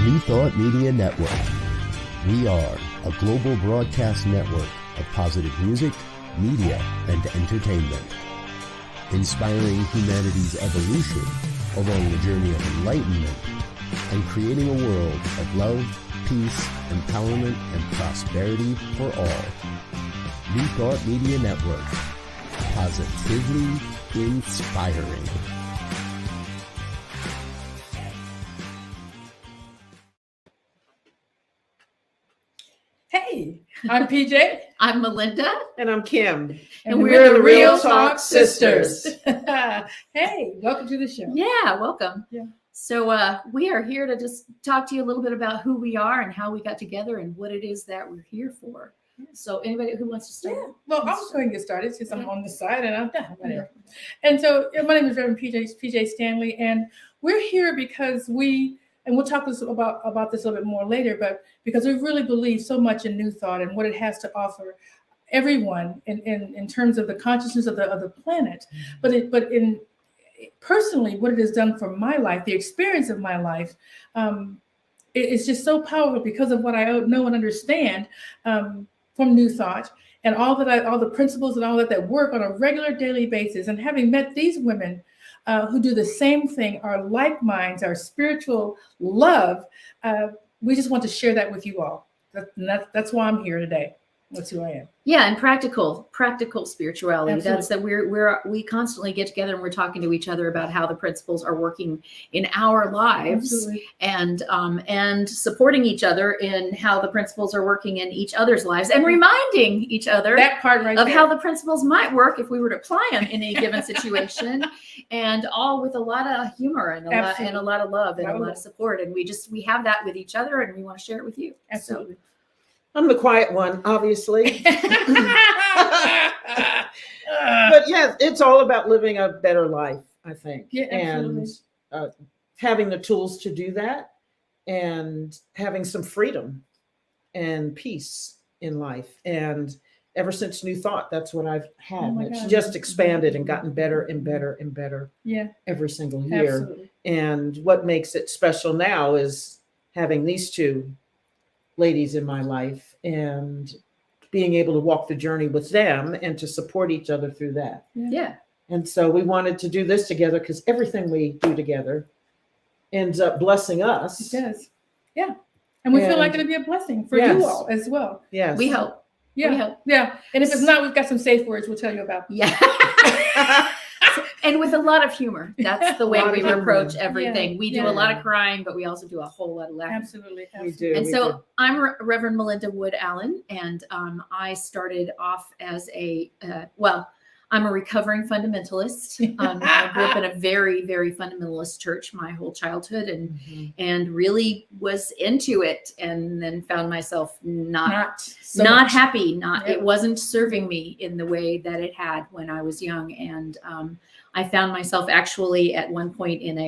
New Thought Media Network. We are a global broadcast network of positive music, media, and entertainment, inspiring humanity's evolution along the journey of enlightenment and creating a world of love, peace, empowerment, and prosperity for all. New Thought Media Network. Positively inspiring. Hey, I'm Pjae. I'm Melinda. And I'm Kim. And we're the Real Talk Sisters. Hey, welcome to the show. Yeah, welcome. Yeah. So we are here to just talk to you a little bit about who we are and how we got together and what it is that we're here for. So anybody who wants to start? Yeah. Well, I'll just go ahead and get started since I'm on the side and I'm whatever. And so my name is Reverend Pjae Stanley, and we're here because and we'll talk about this a little bit more later, but because we really believe so much in New Thought and what it has to offer everyone in terms of the consciousness of the planet, but in personally what it has done for my life, the experience of my life, it's just so powerful because of what I know and understand from New Thought and all the principles and all that work on a regular daily basis. And having met these women who do the same thing, our like minds, our spiritual love, we just want to share that with you all. That's why I'm here today. That's who I am. Yeah, and practical spirituality. Absolutely. That's that we constantly get together and we're talking to each other about how the principles are working in our lives. Absolutely. and supporting each other in how the principles are working in each other's lives and reminding each other That part right of there. how the principles might work if we were to apply them in any given situation, and all with a lot of humor and a lot of love and a lot of support. And we have that with each other, and we want to share it with you. Absolutely. So, I'm the quiet one, obviously. But yeah, it's all about living a better life, I think. Yeah, absolutely. And having the tools to do that and having some freedom and peace in life. And ever since New Thought, that's what I've had. Oh my It's God. just expanded and gotten better and better and better Yeah, every single year. absolutely. And what makes it special now is having these two ladies in my life and being able to walk the journey with them and to support each other through that. yeah. And so we wanted to do this together because everything we do together ends up blessing us. It does. Yeah. And we feel And- like it'll be a blessing for Yes. you all as well. Yes. We hope. Yeah. We hope. Yeah. And if it's not, we've got some safe words we'll tell you about. Yeah. And with a lot of humor. That's the way A lot we of humor. approach everything. Yeah. We do Yeah. a lot of crying, but we also do a whole lot of laughing. Absolutely. We Absolutely. do. And we so do. I'm Reverend Melinda Wood Allen, and I started off as I'm a recovering fundamentalist. I grew up in a very, very fundamentalist church my whole childhood, and really was into it, and then found myself not happy. It wasn't serving me in the way that it had when I was young, and I found myself actually at one point in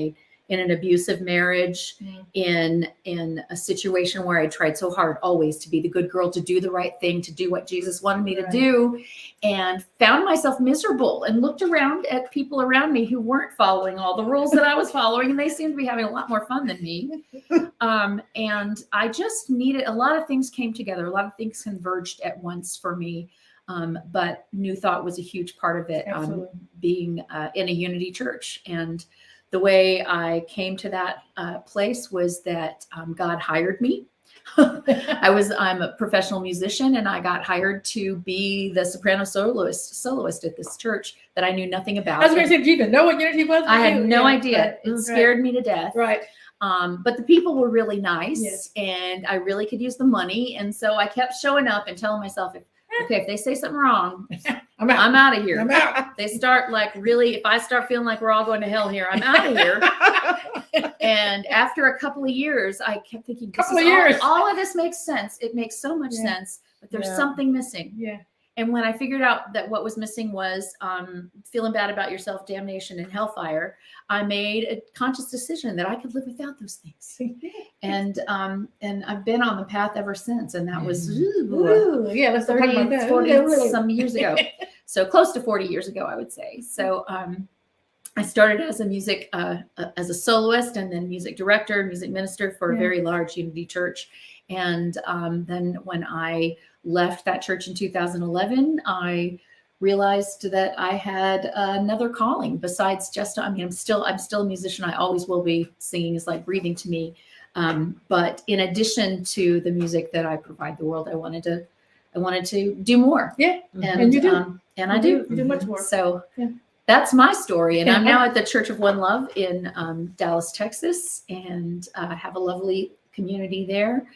an abusive marriage, in a situation where I tried so hard always to be the good girl, to do the right thing, to do what Jesus wanted me to do, and found myself miserable and looked around at people around me who weren't following all the rules that I was following, and they seemed to be having a lot more fun than me. And I just needed, a lot of things came together, a lot of things converged at once for me. But New Thought was a huge part of it, being in a unity church. And the way I came to that place was that God hired me. I'm a professional musician, and I got hired to be the soprano soloist at this church that I knew nothing about. I was going to say, do you even know what unity was? I had no Yeah, idea. right. It scared me to death. Right. But the people were really nice, Yes. and I really could use the money. And so I kept showing up and telling myself, if they say something wrong, I'm out. I'm out of here. I'm out. They start if I start feeling like we're all going to hell here, I'm out of here. And after a couple of years, I kept thinking, all of this makes sense. It makes so much sense, but there's something missing. Yeah. And when I figured out that what was missing was feeling bad about yourself, damnation, and hellfire, I made a conscious decision that I could live without those things. And I've been on the path ever since. And that was let's talk about that. 40 some years ago. So close to 40 years ago, I would say. So I started as as a soloist, and then music director, music minister for a very large Unity church. And then when I left that church in 2011, I realized that I had another calling besides just, I mean, I'm still a musician. I always will be. Singing is like breathing to me. But in addition to the music that I provide the world, I wanted to do more. Yeah. And you do. And I do. You do much more. So that's my story. And I'm now at the Church of One Love in Dallas, Texas, and have a lovely community there,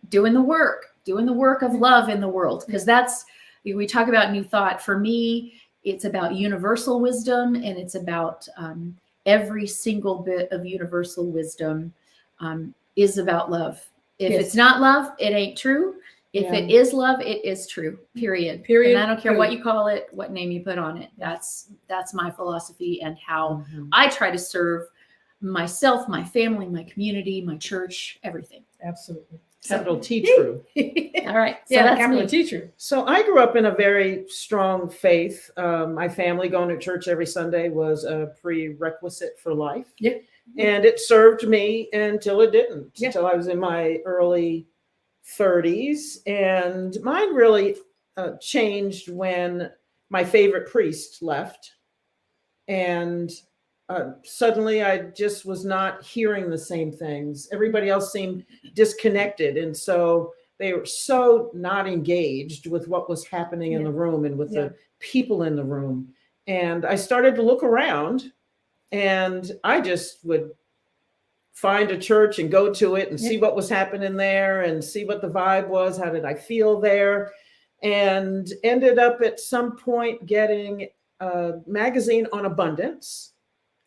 doing the work of love in the world. Because that's, we talk about New Thought. For me, it's about universal wisdom, and it's about every single bit of universal wisdom is about love. If it's not love, it ain't true. If it is love, it is true. Period. And I don't care what you call it, what name you put on it. That's my philosophy, and how I try to serve myself, my family, my community, my church, everything. Absolutely. Capital T true. All right. So Yeah, that's capital me. T true. So I grew up in a very strong faith. My family going to church every Sunday was a prerequisite for life. Yeah. And it served me until it didn't, Yeah. until I was in my early 30s. And mine really changed when my favorite priest left. And suddenly I just was not hearing the same things. Everybody else seemed disconnected. And so they were so not engaged with what was happening in the room and with the people in the room. And I started to look around, and I just would find a church and go to it and see what was happening there and see what the vibe was. How did I feel there? And ended up at some point getting a magazine on abundance.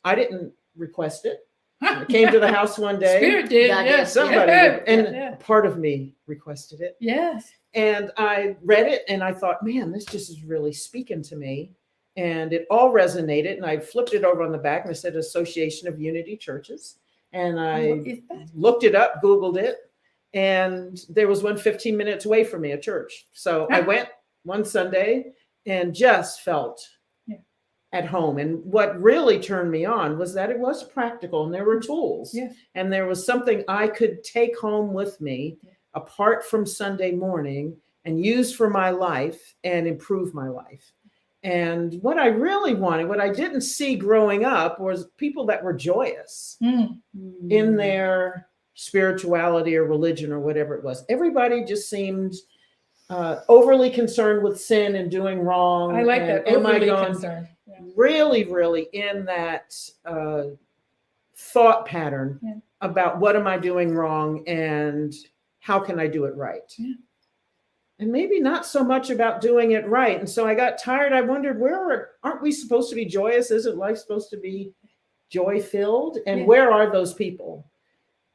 I didn't request it. It came to the house one day. Spirit did. God, Yes. Somebody Yeah. did, and Yeah. part of me requested it. Yes. And I read it and I thought, man, this just is really speaking to me. And it all resonated. And I flipped it over on the back and it said Association of Unity Churches. And I What is that? looked it up, Googled it, and there was one 15 minutes away from me, a church. So I went one Sunday and just felt at home. And what really turned me on was that it was practical, and there were tools. Yeah. And there was something I could take home with me apart from Sunday morning and use for my life and improve my life. And what I really wanted, what I didn't see growing up, was people that were joyous in their spirituality or religion or whatever it was. Everybody just seemed overly concerned with sin and doing wrong. I like and that. am I Overly going concerned. Yeah. really, really in that thought pattern about what am I doing wrong and how can I do it right? Yeah. And maybe not so much about doing it right. And so I got tired. I wondered, aren't we supposed to be joyous? Isn't life supposed to be joy-filled? And where are those people?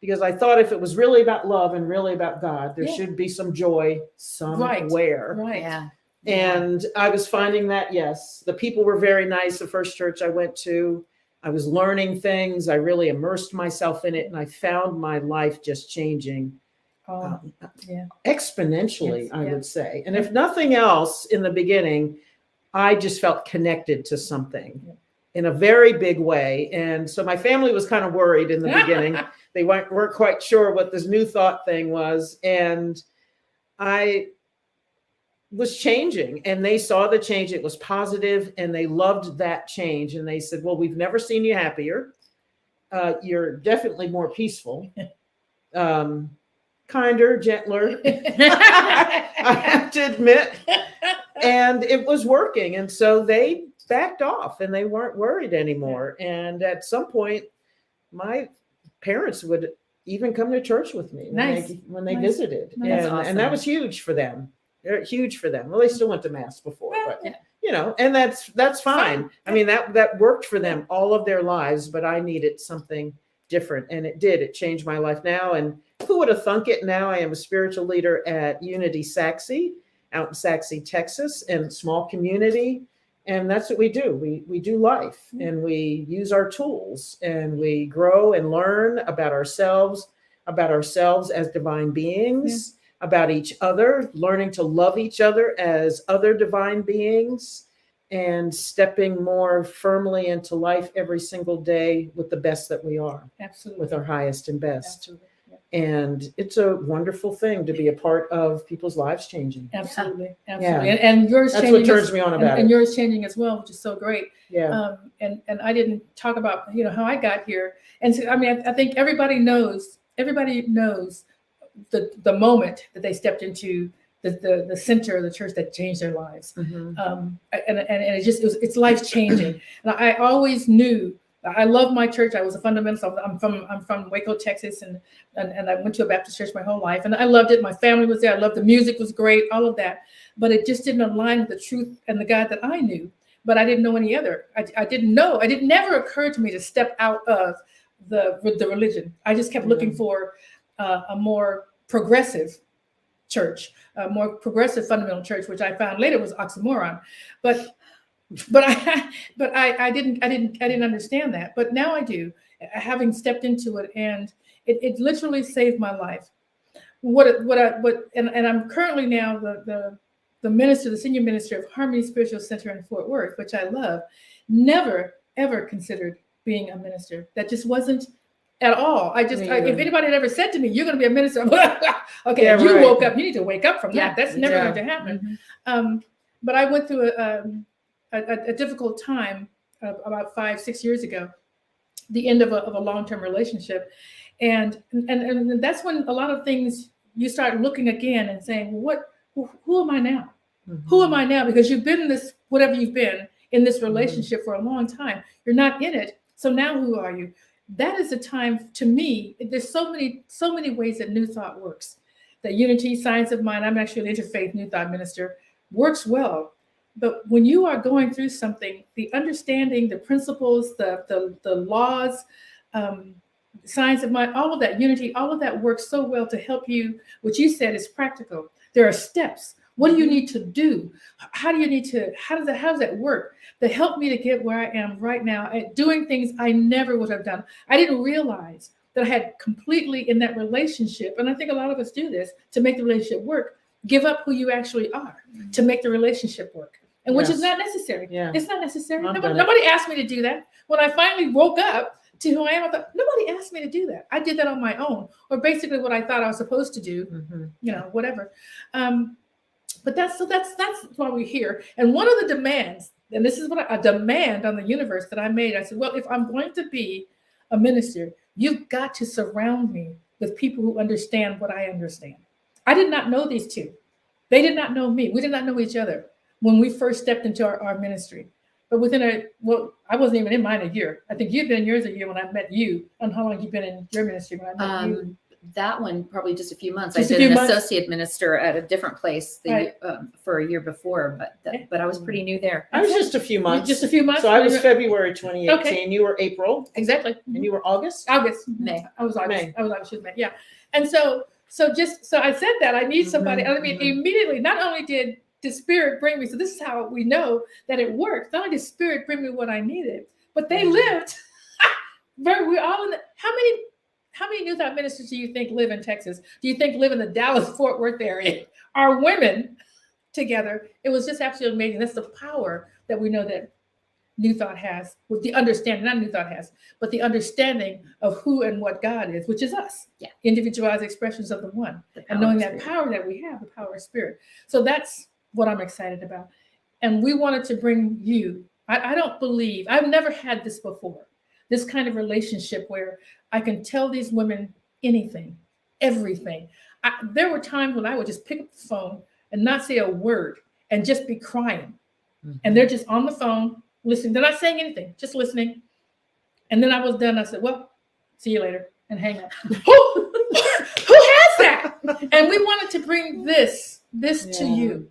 Because I thought if it was really about love and really about God, there should be some joy somewhere. Right. Yeah. And I was finding that, yes, the people were very nice. The first church I went to, I was learning things. I really immersed myself in it, and I found my life just changing exponentially, I would say. And if nothing else, in the beginning, I just felt connected to something in a very big way. And so my family was kind of worried in the beginning. They weren't quite sure what this New Thought thing was. And I was changing, and they saw the change. It was positive, and they loved that change. And they said, well, we've never seen you happier. You're definitely more peaceful, kinder, gentler, I have to admit. And it was working. And so they backed off, and they weren't worried anymore. And at some point, my parents would even come to church with me when they visited. That's awesome. And that was huge for them. They're huge for them. Well, they still went to mass before, but and that's fine. I mean, that worked for them all of their lives, but I needed something different. And it did. It changed my life now. And who would have thunk it? Now I am a spiritual leader at Unity Saxe out in Saxe, Texas, and small community. And that's what we do. We do life, and we use our tools, and we grow and learn about ourselves as divine beings, about each other, learning to love each other as other divine beings. and stepping more firmly into life every single day with the best that we are, Absolutely. with our highest and best. Absolutely. Yeah. And it's a wonderful thing to be a part of people's lives changing. Absolutely. Yeah. Absolutely. And yours That's changing what turns me on about and it. yours changing as well, which is so great. Yeah. And I didn't talk about, how I got here. And so, I mean, I think everybody knows the moment that they stepped into the center of the church that changed their lives. Mhm. And it's life changing. And I always knew. I love my church. I was a fundamentalist. I'm from Waco, Texas, and I went to a Baptist church my whole life, and I loved it. My family was there. I loved the music was great, all of that. But it just didn't align with the truth and the God that I knew. But I didn't know any other. I didn't know. It never occurred to me to step out of the religion. I just kept looking for a more progressive church, a more progressive fundamental church, which I found later was oxymoron. But I didn't understand that. But now I do, having stepped into it, and it literally saved my life. And I'm currently now the minister, the senior minister of Harmony Spiritual Center in Fort Worth, which I love. Never ever considered being a minister. That just wasn't at all. If anybody had ever said to me, "You're going to be a minister," okay, Yeah, you right. woke up. You need to wake up from Yeah. that. That's never Yeah. going to happen. Mhm. But I went through a difficult time about 5-6 years ago, the end of a long-term relationship, and that's when a lot of things you start looking again and saying, who am I now? Mhm. Who am I now? Because you've been in this, whatever you've been in this relationship for a long time. You're not in it. So now who are you? That is the time, to me, there's so many ways that New Thought works. The Unity Science of Mind, I'm actually an interfaith New Thought minister, works well. But when you are going through something, the understanding, the principles, the laws, science of mind, all of that, unity, all of that works so well to help you. What you said is practical. There are steps. What do you need to do? How does that work? That helped me to get where I am right now at doing things I never would have done. I didn't realize that I had completely in that relationship, and I think a lot of us do this, to make the relationship work, give up who you actually are to make the relationship work. And which is not necessary. Yeah. It's not necessary. I've done it. Nobody asked me to do that. When I finally woke up to who I am, I thought, nobody asked me to do that. I did that on my own, or basically what I thought I was supposed to do, Mhm. Whatever. But that's why we're here. And one of the demands, and this is a demand on the universe that I made. I said, well, if I'm going to be a minister, you've got to surround me with people who understand what I understand. I did not know these two. They did not know me. We did not know each other when we first stepped into our ministry. But I wasn't even in mine a year. I think you'd been in yours a year when I met you. And how long you've been in your ministry when I met you? That one, probably just a few months. Just a I've been few an months. associate minister at a different place for a year before, but I was pretty new there. I was just a few months. Just a few months? So I was February 2018. Okay. You were April, Exactly. and you were August. August. May. I was August. May. I was August. She was May. Yeah. And so I said that I need somebody. I mean, immediately, not only did the Spirit bring me, so this is how we know that it worked. Not only did Spirit bring me what I needed, but they lived. We're all in how many New Thought ministers do you think live in Texas? Do you think live in the Dallas-Fort Worth area? Are women together? It was just absolutely amazing. That's the power that we know that New Thought has, with the understanding, not New Thought has, but the understanding of who and what God is, which is us. Yeah. Individualized expressions of the one. And knowing that power that we have, the power of Spirit. So that's what I'm excited about. And we wanted to bring you, I don't believe, I've never had this before, this kind of relationship where I can tell these women anything, everything. There were times when I would just pick up the phone and not say a word and just be crying. And they're just on the phone listening. They're not saying anything, just listening. And then I was done. I said, well, see you later, and hang up. Who has that? And we wanted to bring this to you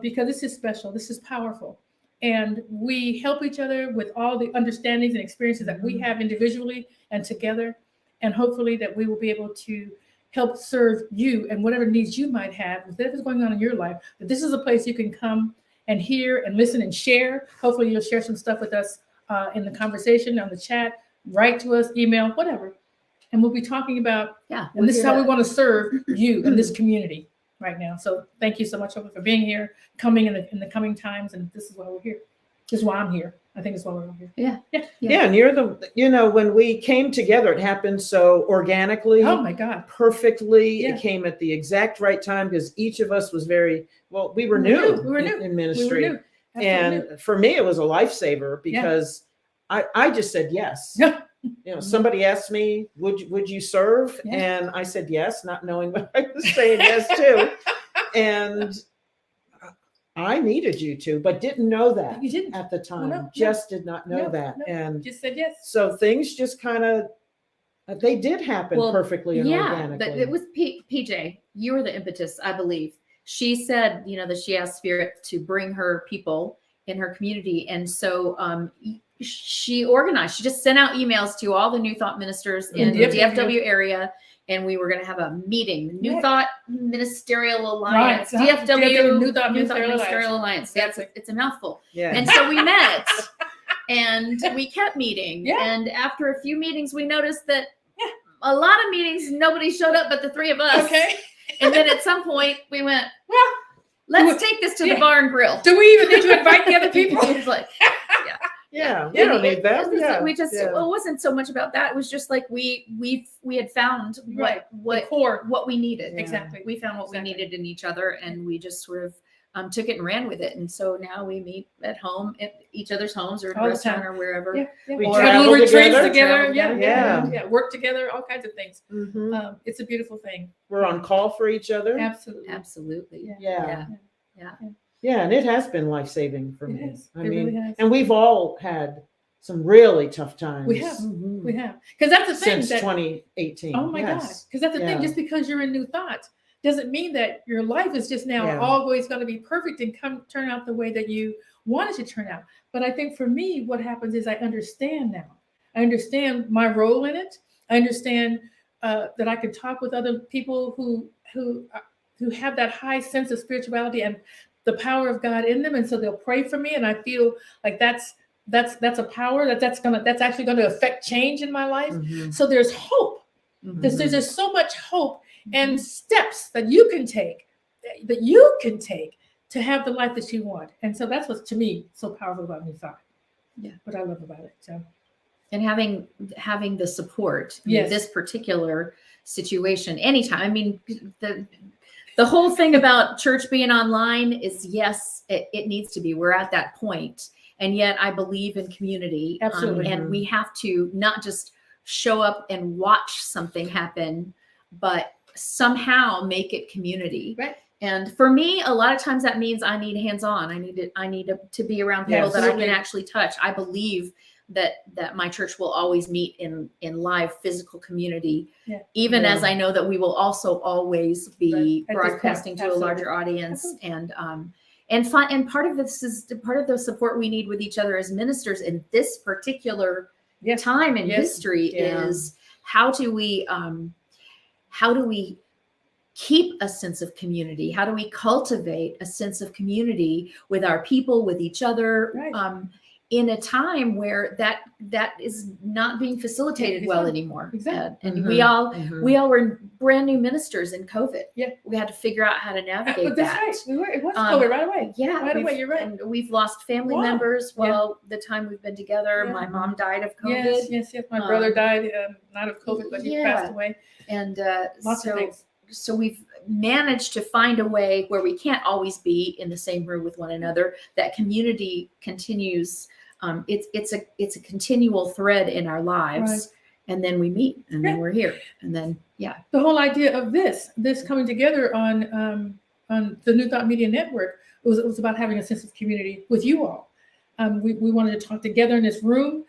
because this is special. This is powerful. And we help each other with all the understandings and experiences that we have individually and together. And hopefully that we will be able to help serve you and whatever needs you might have, whatever's going on in your life, that this is a place you can come and hear and listen and share. Hopefully you'll share some stuff with us in the conversation, on the chat, write to us, email, whatever. And we'll be talking about, and this is how we want to serve you in this community right now. So thank you so much for being here, coming in the coming times. And this is why we're here. Is why I'm here. I think it's why we're all here. Yeah. Yeah, and you're when we came together, it happened so organically. Oh my God. Perfectly. Yeah. It came at the exact right time because each of us was we were We were new new. in ministry. We were new. Absolutely And for me, it was a lifesaver because I just said yes. Yeah. Somebody asked me, would you serve? Yeah. And I said yes, not knowing what I was saying yes to. And I needed you to, but didn't know that You didn't. at the time. No. Just did not know that. No. And Just said yes. so things just kind of, they did happen perfectly and organically. But it was Pjae. You were the impetus, I believe. She said, that she asked Spirit to bring her people in her community. And so she organized, she just sent out emails to all the New Thought ministers in the DFW area. And we were going to have a meeting, the New Thought Ministerial Alliance, Right. DFW, New Thought New Thought Ministerial Ministerial Alliance. Exactly. It's a mouthful. Yeah. And so we met and we kept meeting. Yeah. And after a few meetings, we noticed that a lot of meetings, nobody showed up but the three of us. Okay. And then at some point we went, Well, let's take this to the bar and grill. do we even need to invite the other people? It was like, Yeah, we don't need that. We just, well, it wasn't so much about that. It was just like we had found Right. The what core. we needed. Yeah. Exactly. We found what Exactly. we needed in each other, and we just sort of took it and ran with it. And so now we meet at home, at each other's homes, or in a All the restaurant, time. or wherever. Yeah. We Or travel little retreats together. together. Travel Yeah. together. Work together. All kinds of things. Mhm. It's a beautiful thing. We're on call for each other. Absolutely. Absolutely. Yeah. Yeah. Yeah, and it has been life-saving for It me. has. I It mean, really has. and we've all had some really tough times. We have. Mhm. We have. Because that's the thing. Since that, 2018. oh my God. Yes. Because that's the Yeah. thing. Just because you're in New Thoughts doesn't mean that your life is just now Yeah. always going to be perfect and turn out the way that you want it to turn out. But I think for me, what happens is I understand now. I understand my role in it. I understand that I can talk with other people who have that high sense of spirituality and the power of God in them, and so they'll pray for me, and I feel like that's a power that's actually going to affect change in my life. Mhm. So there's hope. Mhm. There's just so much hope and steps that you can take to have the life that you want. And so that's what's to me so powerful about New Thought. Yeah. What I love about it. So And having the support in Yes. this particular situation, anytime. I mean, the whole thing about church being online is, yes, it needs to be. We're at that point. And yet I believe in community. Absolutely. And we have to not just show up and watch something happen, but somehow make it community. Right. And for me, a lot of times that means I need hands-on. I need to be around people Yes. that I Absolutely. can actually touch. I believe that my church will always meet in live physical community, Yeah. even Yeah. as I know that we will also always be Right. At this point, broadcasting to a absolutely. larger audience. Absolutely. And part of this is part of the support we need with each other as ministers in this particular yes. time in Yes. history Yeah. is how do we keep a sense of community? How do we cultivate a sense of community with our people, with each other, Right. in a time where that is not being facilitated well Exactly. anymore? Exactly. And Mhm. we all were brand new ministers in COVID. Yeah. We had to figure out how to navigate But that's that. right. It was Um, COVID right away. Yeah, Right away, we've- you're right. And we've lost family Wow. members. Yeah. Well, the time we've been together, Yeah. my mom died of COVID, Yes. My brother Um, died not of COVID, but he yeah. passed away. and Lots of things. so we've managed to find a way where we can't always be in the same room with one another. That community continues. It's a continual thread in our lives, Right. and then we meet, and then Yeah. we're here, and then The whole idea of this coming together on the New Thought Media Network was about having a sense of community with you all. We wanted to talk together in this room,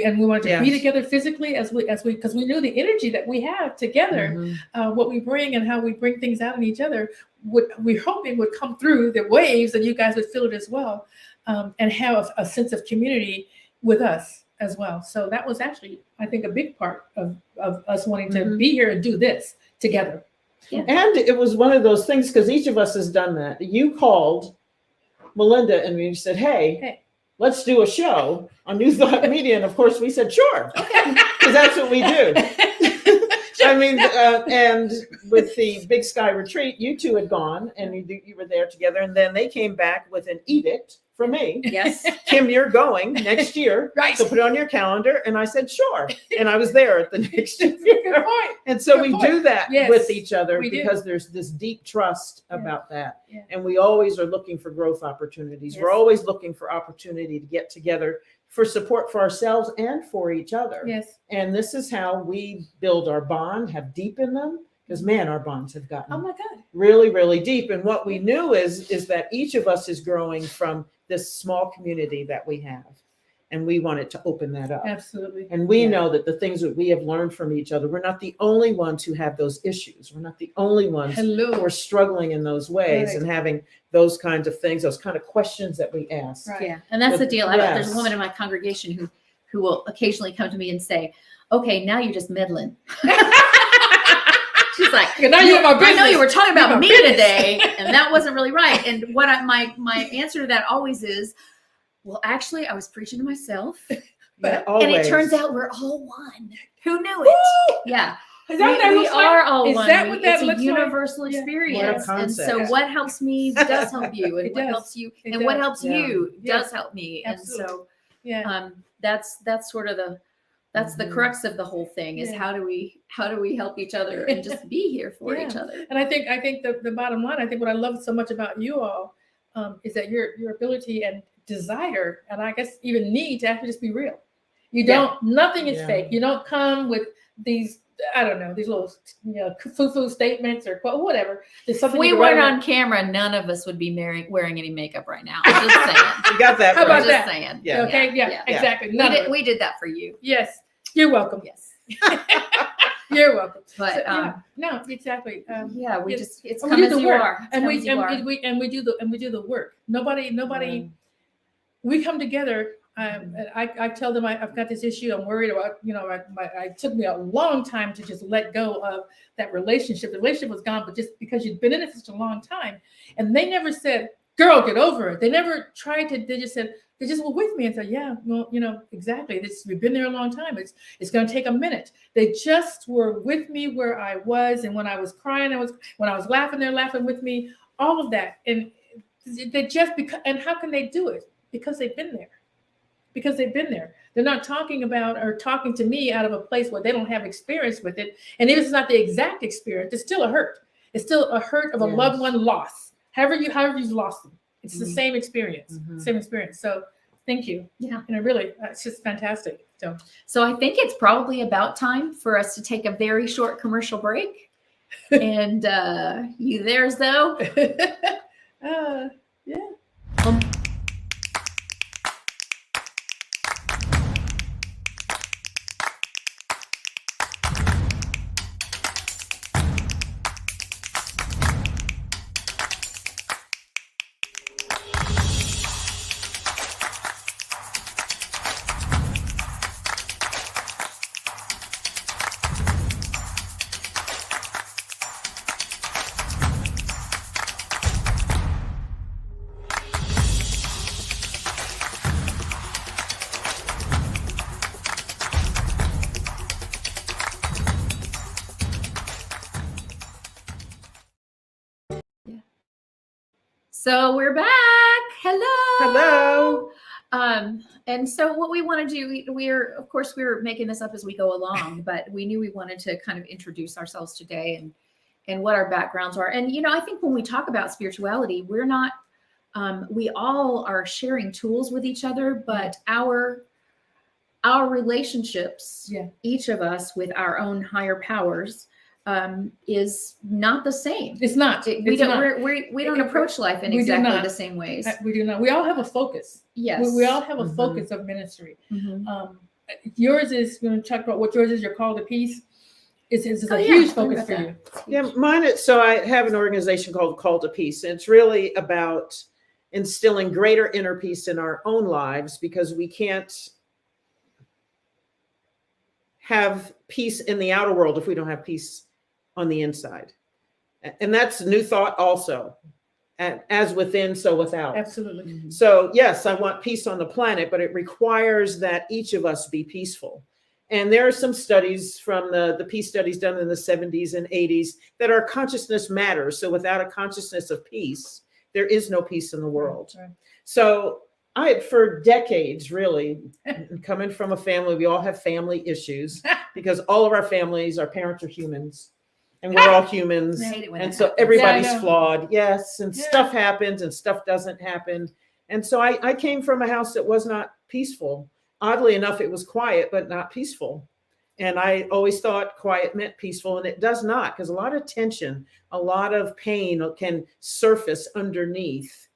and we wanted to be Yes. together physically as we because we knew the energy that we have together, Mhm. what we bring and how we bring things out in each other. We're hoping would come through the waves, and you guys would feel it as well, and have a sense of community with us as well. So that was actually, I think, a big part of us wanting to Mhm. be here and do this together. And it was one of those things because each of us has done that. You called Melinda and you said, hey, let's do a show on New Thought Media. And of course we said, sure, because that's what we do. I mean, and with the Big Sky retreat, you two had gone and you were there together, and then they came back with an edict from me. Yes. Kim, you're going next year. Right. So put it on your calendar. And I said, sure. And I was there at the next year. Good point. And so Good we point. do that Yes, with each other we do. because there's this deep trust Yeah. about that. Yeah. And we always are looking for growth opportunities. Yes. We're always looking for opportunity to get together for support for ourselves and for each other. Yes. And this is how we build our bond, have deepened them. Because man, our bonds have gotten Oh my God. really, really deep. And what we knew is that each of us is growing from this small community that we have. And we wanted to open that up. Absolutely. And we Yeah. know that the things that we have learned from each other, we're not the only ones who have those issues. We're not the only ones who Hello. are struggling in those ways Right. and having those kinds of things, those kind of questions that we ask. Right. Yeah, and that's the deal. There's Yes. a woman in my congregation who will occasionally come to me and say, "Okay, now you're just meddling." She's like, Now you're my I know business. you were talking You're about my me business." today, and that wasn't really right." And what my answer to that always is, "Well, actually, I was preaching to myself, Yeah, and it always. turns out we're all one. Who knew it? Yeah, Is that what that we looks like? are all Is one. that what that It's a looks like? universal Yeah. experience, What a and concept. so what helps me does help you, and It what does. helps you, It and what does. helps Yeah. you Yes. does help me, Absolutely. and so Yeah. that's sort of the Mhm. crux of the whole thing is Yeah. how do we help each other and just be here for Yeah. each other. And I think the bottom line, I think what I love so much about you all is that your ability and desire, and I guess even need to actually just be real. You Yeah. don't, nothing is Yeah. fake. You don't come with these, I don't know, these little, foo-foo statements or whatever. There's If something we you can weren't write on camera, none of us would be wearing any makeup right now. I'm just saying. You got that How I'm about right. just that? saying. Yeah. Okay, yeah, exactly. None of it. We did that for you. Yes, you're welcome. Yes. You're welcome. But So, yeah, no, exactly. yeah, we yes. just it's And come we as do the you work, are. It's and come we as you are. we do the work. Nobody. Yeah. We come together. I tell them I've got this issue. I'm worried about. It took me a long time to just let go of that relationship. The relationship was gone, but just because you'd been in it for such a long time, and they never said, "Girl, get over it." They never tried to. They just said they just were with me and said, "Yeah, well, exactly. We've been there a long time. It's going to take a minute." They just were with me where I was, and when I was crying, when I was laughing, they're laughing with me. All of that, and they just and how can they do it? Because they've been there. Because they've been there. They're not talking about or talking to me out of a place where they don't have experience with it. And if it's not the exact experience, it's still a hurt. It's still a hurt of a loved Yes. one loss. However you've lost them. It's the Mhm. same experience. Mhm. Same experience. So thank you. Yeah. And it's just fantastic. So I think it's probably about time for us to take a very short commercial break. And you there, Zoe? Yeah. So we're back. Hello. Hello. And so what we want to do, we're making this up as we go along, but we knew we wanted to kind of introduce ourselves today and what our backgrounds are. And, I think when we talk about spirituality, we're not, we all are sharing tools with each other, but our relationships, Yeah. each of us with our own higher powers, is not the same. It's not. We It's don't not. we don't approach life in We do exactly not. the same ways. We do not. We all have a focus. Yes. We all have a Mhm. focus of ministry. Mhm. Yours is, you want to talk about what yours is, your call to peace. It's Oh, a yeah. huge Talk focus about for that. you. Yeah, mine is, so I have an organization called Call to Peace. And it's really about instilling greater inner peace in our own lives because we can't have peace in the outer world if we don't have peace on the inside. And that's a new thought also. And as within, so without. Absolutely. So yes, I want peace on the planet, but it requires that each of us be peaceful. And there are some studies from the peace studies done in the 70s and 80s that our consciousness matters. So without a consciousness of peace, there is no peace in the world. Right. So I had, for decades, really, coming from a family, we all have family issues because all of our families, our parents are humans and we're all humans. I hate it when And that so happens. everybody's Yeah, I know. flawed. Yes. And Yeah. stuff happens and stuff doesn't happen. And so I came from a house that was not peaceful. Oddly enough, it was quiet, but not peaceful. And I always thought quiet meant peaceful, and it does not, because a lot of tension, a lot of pain can surface underneath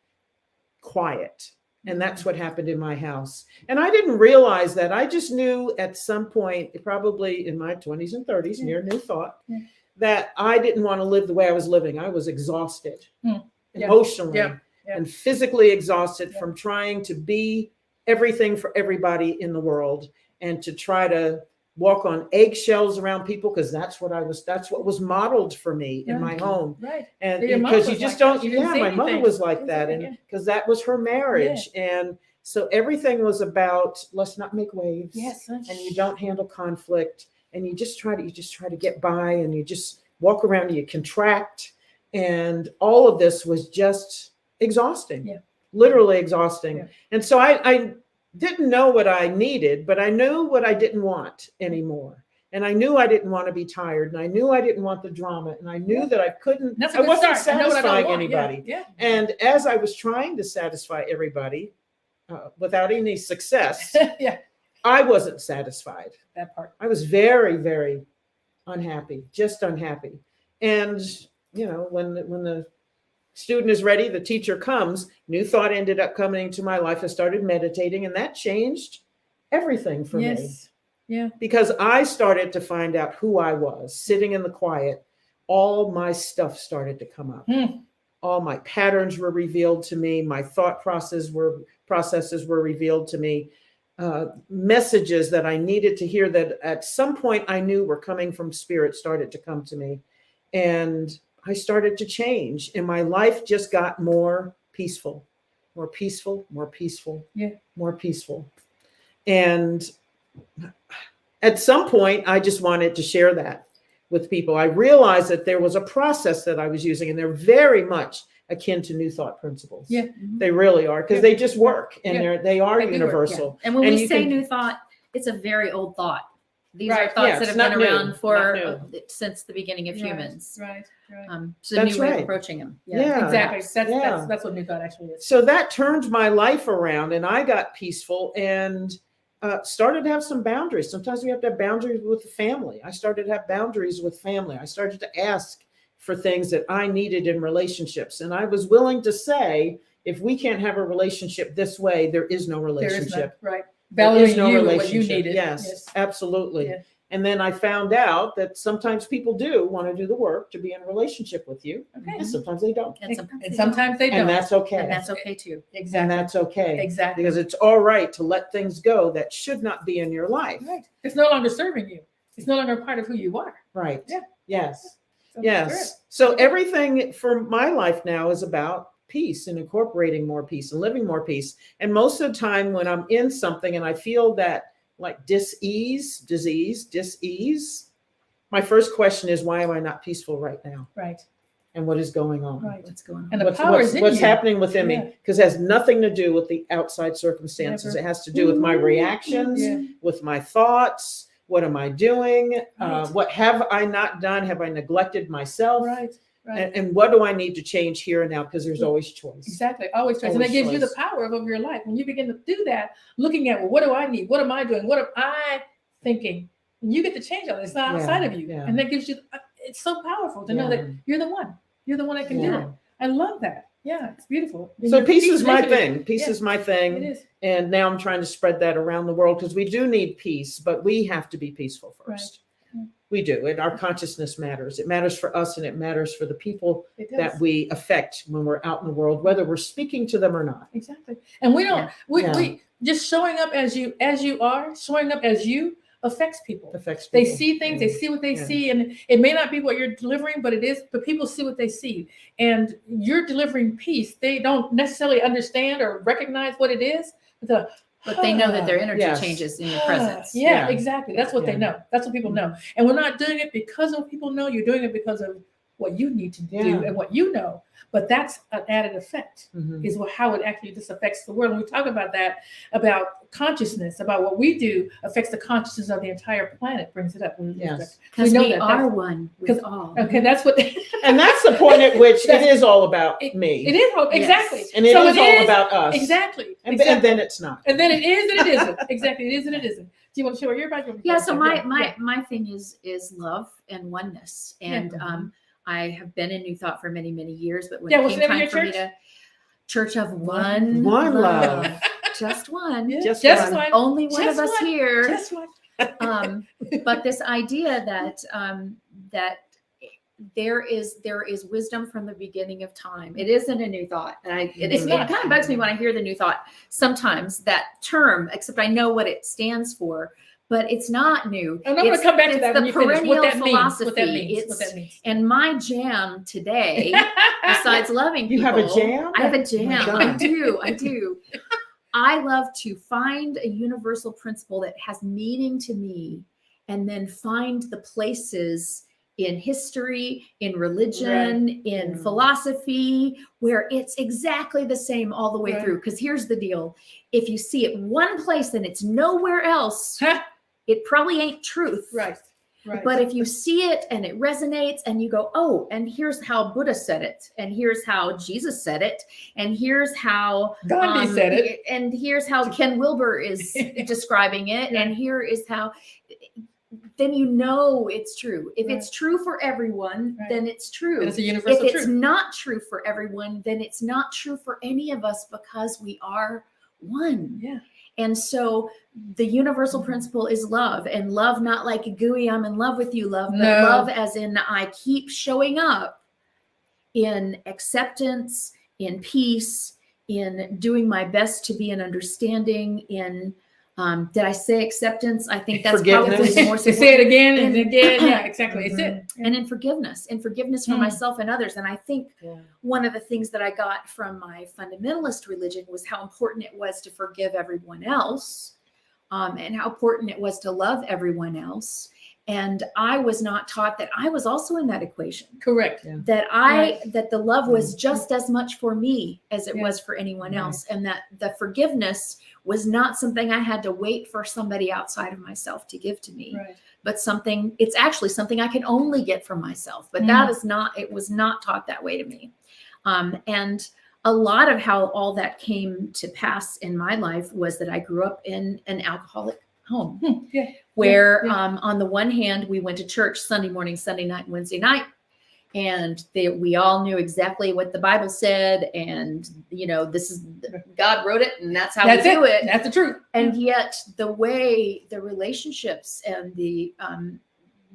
quiet. And that's what happened in my house. And I didn't realize that. I just knew at some point, probably in my 20s and 30s, near New Thought, that I didn't want to live the way I was living. I was exhausted, emotionally and physically exhausted from trying to be everything for everybody in the world and to try to walk on eggshells around people, because that's what was modeled for me in my home. Right. And Your mom because you was just like don't, that. You didn't say my mother anything. was like You that. didn't say And because that was her marriage. And so everything was about, let's not make waves. Yes. And you don't handle conflict, and you just try to get by, and you just walk around and you contract. And all of this was just exhausting, literally exhausting. Yeah. And so I didn't know what I needed, but I knew what I didn't want anymore. And I knew I didn't want to be tired, and I knew I didn't want the drama, and I knew that I wasn't satisfying anybody. Yeah. And as I was trying to satisfy everybody without any success, I wasn't satisfied. That part. I was very, very unhappy, just unhappy. And, when the student is ready, the teacher comes. New Thought ended up coming into my life. I started meditating, and that changed everything for me. Yeah. Because I started to find out who I was. Sitting in the quiet, all my stuff started to come up. All my patterns were revealed to me. My thought processes were revealed to me. Messages that I needed to hear that at some point I knew were coming from spirit started to come to me. And I started to change, and my life just got more peaceful, more peaceful, more peaceful, more peaceful. And at some point, I just wanted to share that with people. I realized that there was a process that I was using, and they're very much akin to New Thought principles. Yeah. They really are, because they just work, and they are They do work, universal. And when And we you say can- New Thought, it's a very old thought. These Right. are thoughts Yeah, that it's have not been new, around for not since the beginning of humans. Right. So That's new way of right. approaching them. Yeah. Exactly. Yeah. That's what New Thought actually is. So that turned my life around, and I got peaceful and started to have some boundaries. Sometimes we have to have boundaries with the family. I started to have boundaries with family. I started to ask for things that I needed in relationships. And I was willing to say, if we can't have a relationship this way, there is no relationship. There is none. Right. There is Valuing no you and relationship. what you needed. Yes, absolutely. Yeah. And then I found out that sometimes people do want to do the work to be in a relationship with you. Okay. And sometimes they don't. And sometimes, And they don't. sometimes they don't. And that's okay. And that's okay too. And exactly. that's okay. Exactly. Because it's all right to let things go that should not be in your life. Right. It's no longer serving you. It's no longer a part of who you are. Right. Yeah. Yes. So Yes. So everything for my life now is about peace and incorporating more peace and living more peace. And most of the time when I'm in something and I feel that like dis-ease, my first question is, why am I not peaceful right now? Right. And what is going on? Right. What's going on? And the power is in what's you. happening within Yeah. me? Because it has nothing to do with the outside circumstances. Never. It has to do with my reactions, Yeah. with my thoughts. What am I doing? Right. What have I not done? Have I neglected myself? Right. Right. And what do I need to change here and now? Because there's always choice. Exactly. Always choice. And Always it gives you the choice. power over your life. When you begin to do that, looking at, well, what do I need? What am I doing? What am I thinking? And you get to change all that. It's not outside of you. Yeah. And that gives you, it's so powerful to know Yeah. that you're the one. You're the one that can do Yeah. it. I love that. Yeah, it's beautiful. And So your peace is my initiative- thing. Peace Yeah. is my It thing. is. And now I'm trying to spread that around the world because we do need peace, but we have to be peaceful first. Right. We do. And our consciousness matters. It matters for us and it matters for the people It does. that we affect when we're out in the world, whether we're speaking to them or not. Exactly. And we don't, Yeah. we just showing up as you are, showing up as you affects people. Affects They people. see things, they Yeah. see what they Yeah. see, and it may not be what you're delivering, but it is, but people see what they see. And you're delivering peace. They don't necessarily understand or recognize what it is, but But they know that their energy Yes. changes in your presence. Yeah, Yeah. exactly. That's what they Yeah. know. That's what people know. And we're not doing it because of people know. You're doing it because of what you need to do Yeah. and what you know. But that's an added effect, Mhm. is how it actually just affects the world. And we talk about that, about consciousness, about what we do affects the consciousness of the entire planet, brings it up. Yes. Because know we that. are one with Because- all. Okay, that's what. And that's the point at which it That's- is all about It me. is exactly. And it So is all about us. Exactly. And exactly. then it's not. And then it is and it isn't. Exactly. It is and it isn't. Do you want to share your background? Yeah, so my thing is love and oneness. And I have been in New Thought for many, many years, but when what's it the came name of time your for me church? to Church of One One love. Just one. Yeah. Just Just one. one. Only one Just of us one. here. Just one. But this idea that that there is wisdom from the beginning of time. It isn't a new thought, and it not. kind of bugs me when I hear the new thought sometimes, that term, except I know what it stands for, but it's not new. And I'm going to come back to that when the you finish. perennial What that means. philosophy. What that means. It's, What that means. and my jam today, besides loving You people, have a jam? I have a Oh my jam. God. I do. I love to find a universal principle that has meaning to me, and then find the places in history, in religion, in philosophy, where it's exactly the same all the way through. Because here's the deal. If you see it one place and it's nowhere else, it probably ain't truth. Right. Right. But if you see it and it resonates and you go, oh, and here's how Buddha said it, and here's how Jesus said it, and here's how Gandhi said it, and here's how Ken Wilber is describing it, and here is how, then you know it's true. If it's true for everyone, then it's true. And it's a universal if it's truth. not true for everyone, then it's not true for any of us, because we are one. Yeah. And so the universal principle is love, and love not like a gooey, I'm in love with you love, but love as in I keep showing up in acceptance, in peace, in doing my best to be an understanding, in did I say acceptance? I think that's probably the more to say it again and again. Yeah, exactly. It's it. And in forgiveness for myself and others. And I think one of the things that I got from my fundamentalist religion was how important it was to forgive everyone else, and how important it was to love everyone else. And I was not taught that I was also in that equation. Correct. Yeah. That the love was just as much for me as it was for anyone else. And that the forgiveness was not something I had to wait for somebody outside of myself to give to me, but it's actually something I can only get from myself. But it was not taught that way to me. And a lot of how all that came to pass in my life was that I grew up in an alcoholic home where on the one hand, we went to church Sunday morning, Sunday night, and Wednesday night. And we all knew exactly what the Bible said. And, this is God wrote it, and that's how we do it. That's the truth. And yet the way the relationships and the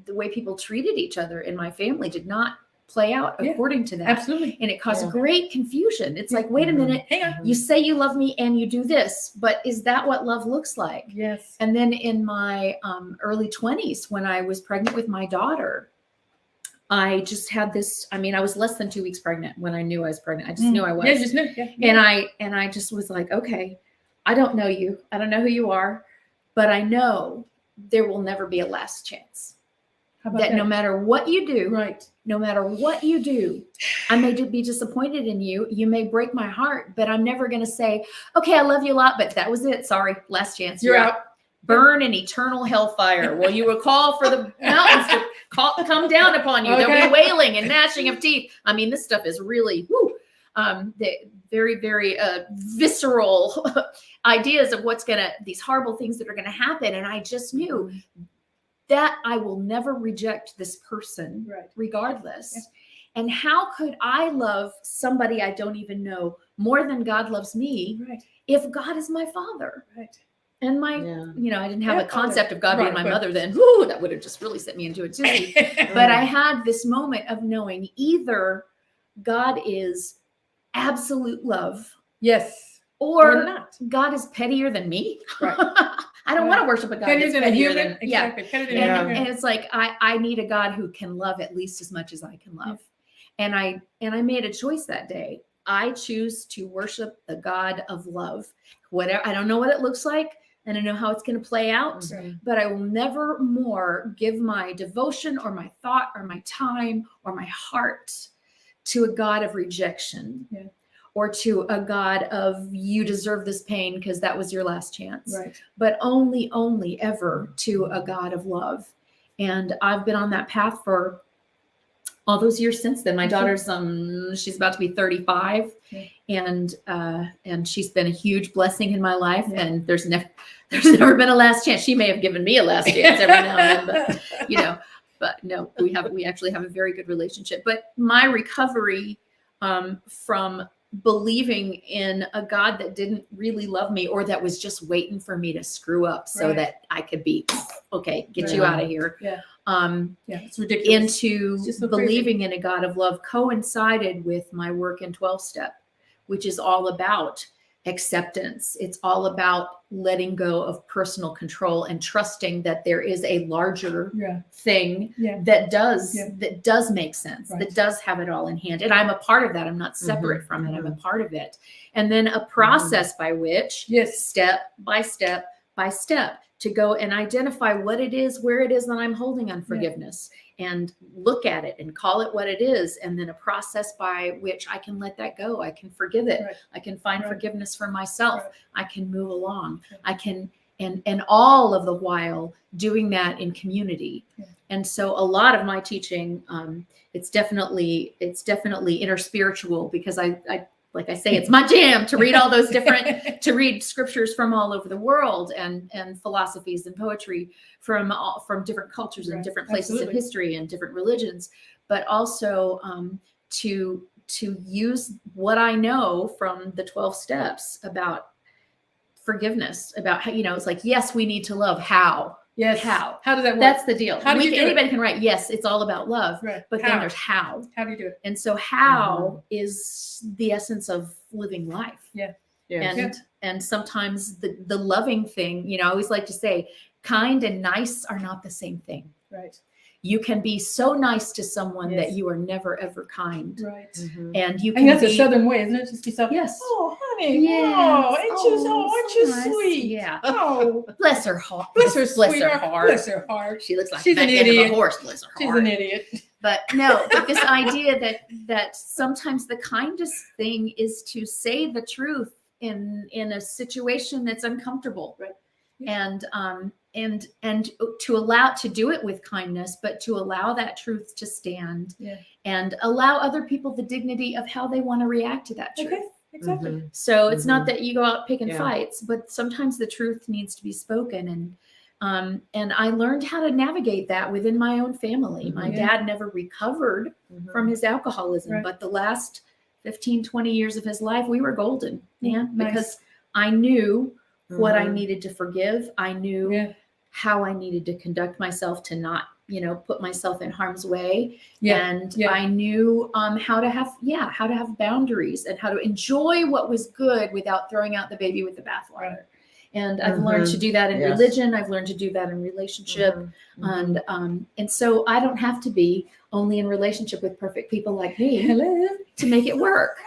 way people treated each other in my family did not play out according to that. Absolutely. And it caused great confusion. It's like, wait a minute, hang on. you say you love me and you do this, but is that what love looks like? Yes. And then in my early 20s, when I was pregnant with my daughter, I just had this, I was less than 2 weeks pregnant when I knew I was pregnant. I just knew I was. Yeah, just knew. Yeah. And I just was like, okay, I don't know you. I don't know who you are, but I know there will never be a last chance. How about that no matter what you do, no matter what you do, I may be disappointed in you. You may break my heart, but I'm never going to say, okay, I love you a lot, but that was it. Sorry. Last chance. You're out. Burn in eternal hellfire. Well, you will call for the mountains to come down upon you. There'll be wailing and gnashing of teeth. This stuff is really the very, very visceral ideas of these horrible things that are going to happen. And I just knew that I will never reject this person regardless. Yeah. And how could I love somebody I don't even know more than God loves me if God is my father? Right. And I didn't have a concept of God being my mother then. Whoo, that would have just really set me into a tizzy. But I had this moment of knowing either God is absolute love. Yes. Or not. God is pettier than me. Right. I don't want to worship a God pettier that's than pettier a human. than Exactly. And it's like I need a God who can love at least as much as I can love. And I made a choice that day. I choose to worship the God of love. Whatever, I don't know what it looks like. I don't know how it's going to play out, but I will never more give my devotion or my thought or my time or my heart to a God of rejection, or to a God of you deserve this pain because that was your last chance, but only ever to a God of love. And I've been on that path for all those years since then. My daughter's she's about to be 35, and she's been a huge blessing in my life. And there's never been a last chance. She may have given me a last chance every now and then, but but no, we actually have a very good relationship. But my recovery from believing in a God that didn't really love me, or that was just waiting for me to screw up so that I could be okay, get you out of here. It's ridiculous. Into so believing in a God of love coincided with my work in 12-step, which is all about acceptance. It's all about letting go of personal control and trusting that there is a larger thing that does make sense, that does have it all in hand. And I'm a part of that. I'm not separate from it. I'm a part of it. And then a process by which, step by step by step, to go and identify what it is, where it is that I'm holding unforgiveness, and look at it and call it what it is. And then a process by which I can let that go. I can forgive it. I can find forgiveness for myself. I can move along. I can, and all of the while doing that in community. And so a lot of my teaching, it's definitely interspiritual, because I like I say, it's my jam to read all those different, to read scriptures from all over the world, and philosophies and poetry from different cultures and different places in history and different religions, but also to use what I know from the 12 steps about forgiveness, about how, it's like, yes, we need to love. How? Yes. How does that work? That's the deal. How do you do anybody it? can write, yes, it's all about love, but then there's how. How do you do it? And so how is the essence of living life. And sometimes the loving thing, I always like to say, kind and nice are not the same thing. You can be so nice to someone that you are never ever kind. And you can that's a Southern way, isn't it? Just be so, oh, honey, aren't you nice. sweet? Yeah. Oh, bless her heart. Bless her heart. Bless her heart. She looks like she's an idiot. Of a horse. Bless her she's heart. An idiot. But this idea that sometimes the kindest thing is to say the truth in a situation that's uncomfortable. And to allow to do it with kindness, but to allow that truth to stand, and allow other people the dignity of how they want to react to that truth. Exactly. So it's not that you go out picking fights, but sometimes the truth needs to be spoken. And I learned how to navigate that within my own family. My dad never recovered from his alcoholism, but the last 15, 20 years of his life, we were golden, because I knew what I needed to forgive. I knew how I needed to conduct myself to not, put myself in harm's way. And I knew how to have boundaries, and how to enjoy what was good without throwing out the baby with the bathwater. And I've learned to do that in religion. I've learned to do that in relationship. And so I don't have to be only in relationship with perfect people like me to make it work.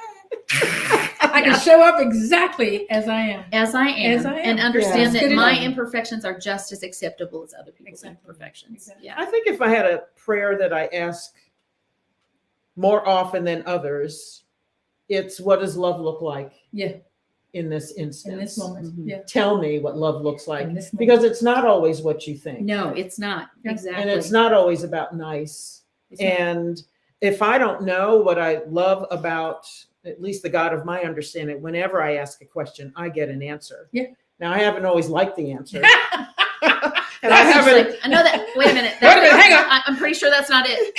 I can show up exactly as I am. And understand that my imperfections are just as acceptable as other people's imperfections. I think if I had a prayer that I ask more often than others, it's, what does love look like? In this instance, in this moment. Tell me what love looks like, because it's not always what you think. No, it's not. Exactly. And it's not always about nice. And if I don't know what I love about at least the God of my understanding, whenever I ask a question, I get an answer. Now, I haven't always liked the answer. And I haven't. I know that. Wait a minute. Hang on. I'm pretty sure that's not it.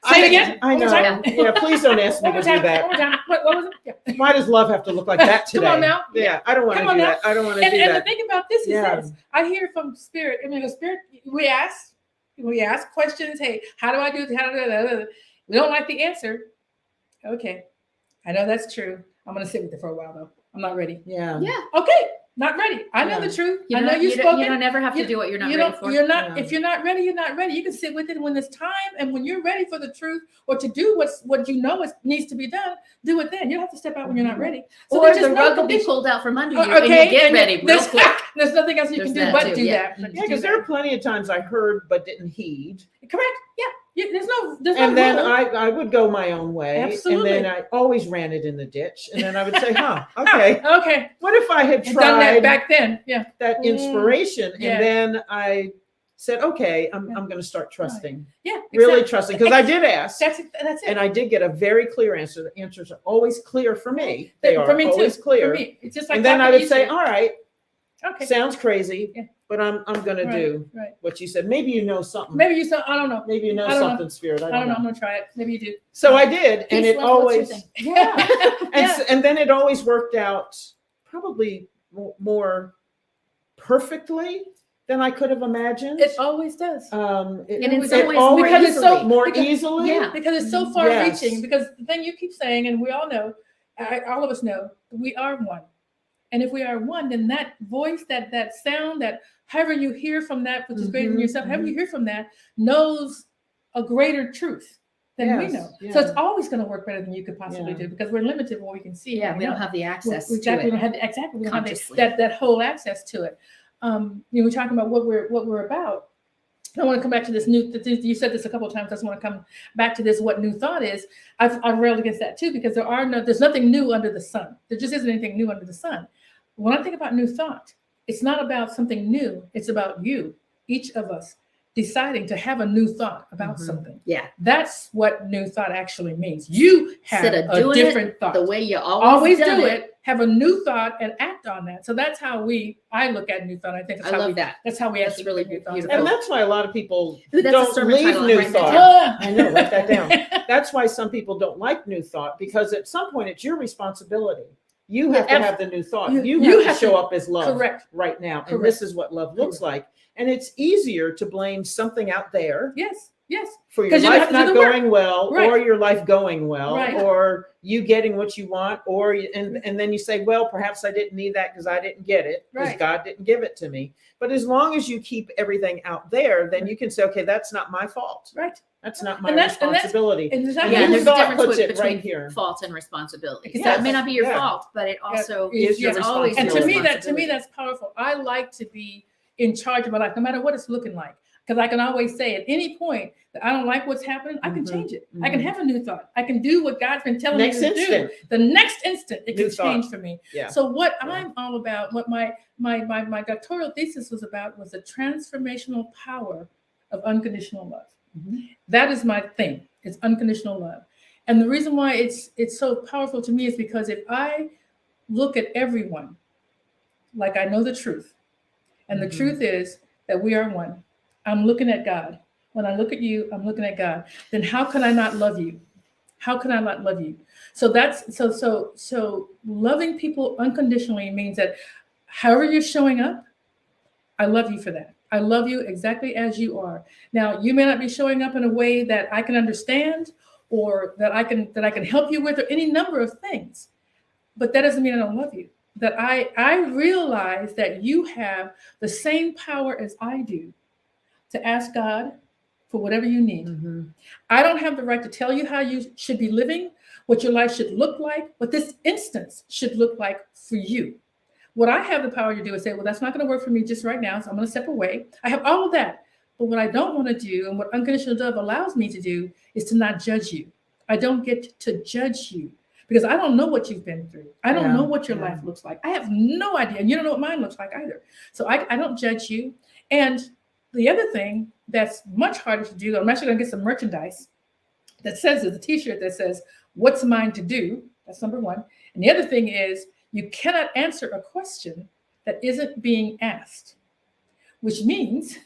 Say it again. I know. Yeah, please don't ask me to do that. What was it? Why does love have to look like that today? Come on now. Yeah, I don't want to do that. I don't want to do that. And the thing about this is this. I hear from Spirit. The Spirit, we ask questions. Hey, how do I do this? We don't like the answer. Okay. I know that's true. I'm going to sit with it for a while, though. I'm not ready. Yeah. Okay. not ready. I know Yeah. the truth. You I know don't, you've you spoken. don't ever have to do what you're not you ready don't, for. You're not. Yeah. If you're not ready, you're not ready. You can sit with it when it's time, and when you're ready for the truth or to do what you know needs to be done, do it then. You don't have to step out when you're not ready. So Or there's the just rug will be condition. pulled out from under you, Okay, and you get and ready real there's, quick. there's nothing else you There's can do that but too, do yeah. that. Yeah, because there are plenty of times I heard but didn't heed. Correct. Yeah. There's no And then rule. I would go my own way. Absolutely. And then I always ran it in the ditch. And then I would say, okay, Okay. what if I had And done that tried back then. Yeah. that inspiration? Yeah. And then I said, okay, I'm Yeah. going to start trusting. Yeah. Really exactly. trusting. Because I did ask. That's it. And I did get a very clear answer. The answers are always clear for me. They are for me always too. clear. For me. It's just like And then I talking to would you say, two. all right, Okay. sounds crazy, Yeah. but I'm going to do Right. what you said. Maybe you know something. Maybe you saw. I don't know. Maybe you know I don't know. something, Spirit. I I don't don't know. know. I'm gonna try it. Maybe you do. So I did, and Peace, it love, what's your always, thing? yeah. Yeah. And then it always worked out probably more perfectly than I could have imagined. It always does. And in It some ways, always- more because it's so- easily. more because- easily. Yeah. Because it's so far Yes. reaching. Because the thing you keep saying, and we all know, all of us know, we are one. And if we are one, then that voice, that sound, that however you hear from that, which is greater than Mhm, yourself, however you hear from that, knows a greater truth than we Yes, know. yeah. So it's always going to work better than you could possibly Yeah. do because we're limited in what we can see. Yeah, and we don't know. have the access Exactly. We to don't it. have exactly. We don't have consciously. that whole access to it. We're talking about what we're about. I want to come back to this new. You said this a couple of times. I just want to come back to this. What new thought is? I've railed against that too because there's nothing new under the sun. There just isn't anything new under the sun. When I think about new thought, it's not about something new. It's about you, each of us, deciding to have a new thought about Mhm. something. Yeah. That's what new thought actually means. You have Instead of a doing different thought. The way you Always done do it. Have a new thought and act on that. So that's how I look at new thought. I think that's I how love that. That's how we That's actually really look at new thoughts. beautiful. And that's why a lot of people Ooh, that's a don't sermon leave title. I'm new writing that thought. down. I know, write that down. That's why some people don't like new thought because at some point it's your responsibility. You have to have the new thought. You You have have to show to- up as love Correct. right now. And Correct. this is what love looks like. And it's easier to blame something out there Yes. Yes. for your 'Cause you don't life have to do not the work. going well, Right. or your life going well, Right. or you getting what you want, and then you say, well, perhaps I didn't need that because I didn't get it, because Right. God didn't give it to me. But as long as you keep everything out there, then you can say, okay, that's not my fault. Right. That's not my And that's- responsibility. And And Yeah, new and there's a thought difference puts it between right here. fault and responsibility. Yes. That may not be your Yeah. fault, but it also Is your it's always And your to me, responsibility. that's powerful. I like to be in charge of my life, no matter what it's looking like. Because I can always say at any point that I don't like what's happening, I can Mhm, change it. I can mhm. have a new thought. I can do what God's been telling Next me to instant. do. The next instant, it New can thought. change for me. Yeah. So what Yeah. I'm all about, what my doctoral thesis was about, was the transformational power of unconditional love. Mhm. That is my thing. It's unconditional love. And the reason why it's so powerful to me is because if I look at everyone like I know the truth, and the Mhm. truth is that we are one. I'm looking at God. When I look at you, I'm looking at God. Then how can I not love you? How can I not love you? So that's so loving people unconditionally means that however you're showing up, I love you for that. I love you exactly as you are. Now, you may not be showing up in a way that I can understand or that I can help you with, or any number of things. But that doesn't mean I don't love you. That I realize that you have the same power as I do to ask God for whatever you need. Mhm. I don't have the right to tell you how you should be living, what your life should look like, what this instance should look like for you. What I have the power to do is say, well, that's not going to work for me just right now, so I'm going to step away. I have all of that. But what I don't want to do, and what unconditional love allows me to do, is to not judge you. I don't get to judge you because I don't know what you've been through. I don't Yeah, know what your yeah. life looks like. I have no idea. And you don't know what mine looks like either. So I don't judge you. And the other thing that's much harder to do, I'm actually going to get some merchandise that says, there's a t-shirt that says, what's mine to do? That's number one. And the other thing is, you cannot answer a question that isn't being asked, which means,